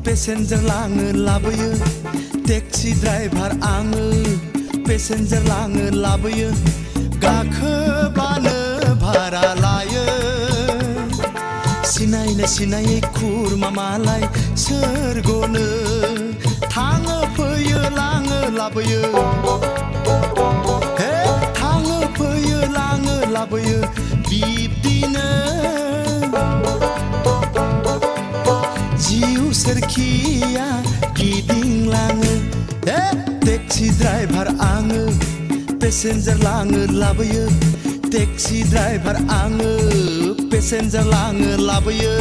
passenger लाङो लाबोयो taxi driver आङो पेसेन्जार लाङो लाबोयो गाखोबानो भारा लायो सिनायनो सिनायै खुरमा मालाय सोरगोनो थाङो फैयो लाङो लाबोयो हे थाङो फैयो लाङो लाबोयो बिब्दिनो जिउ सोरखिया गिदिंलाङो हे टेक्सि ड्राइभार आङो पेसेन्जार लाङो लाबोयो टेक्सि ड्राइभार आङो पेसेन्जार लाङो लाबोयो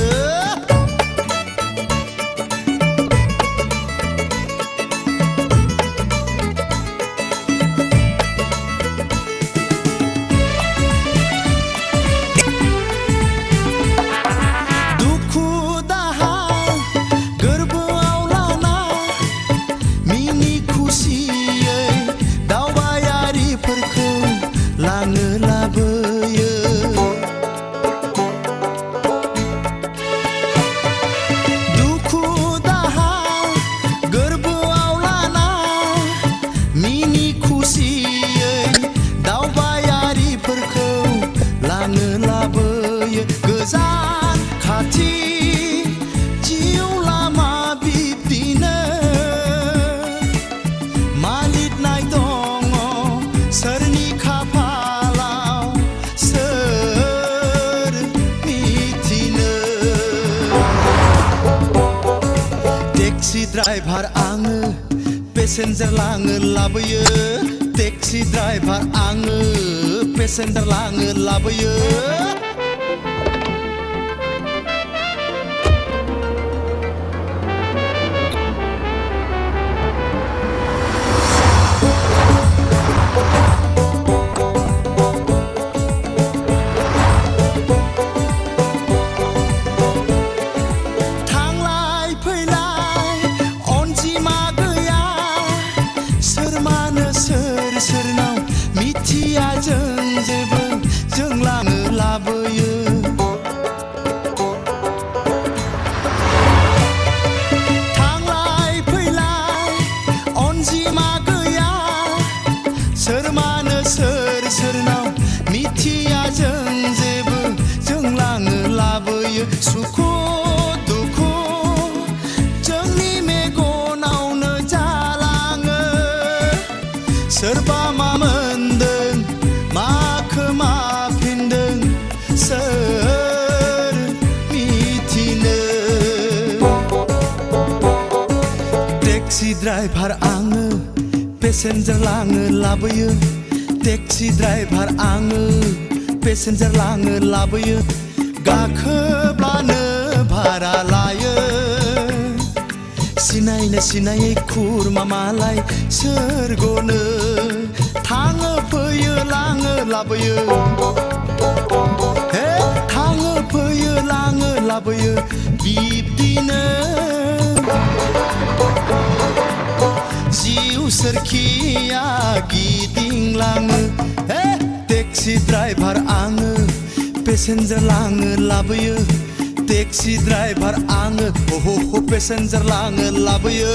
गोजान खाथि जिउ लामा बिब्दिनो मालिरनाय दङ सोरनि खाफालाव सोर मिथिनो टेक्सि ड्राइभार आङो पेसेन्जार लाङो लाबोयो टेक्सि ड्राइभार आङो पेसेन्जार लाङो लाबोयो सोरनाव मिथिया जों जेबो जों लाङो लाबोयो थांलाय फैलाय अनजिमा गैया सोर मानो सोरनाव मिथिया जों जेबो जों लाङो लाबोयो सुखु दुखु जोंनि मेगनावनो जालाङो सोरबा मा मोनदों मा खोमाफिनदों सोर मिथिनो टेक्सि ड्राइभार आङो पेसेन्जार लाङो लाबोयो टेक्सि ड्राइभार आङो पेसेन्जार लाङो लाबोयो गाखोब्लानो भारा लायो सिनायनो सिनायै खुरमा मालाय सोरगोनो थाङो फैयो लाङो लाबोयो हे थाङो फैयो लाङो लाबोयो बिब्दिनो जिउ सोरखिया गिदिंलाङो हे टेक्सि ड्राइभार आङो पेसेन्जार लाङो लाबोयो टेक्सि ड्राइभार आङो पेसेन्जार लाङो लाबोयो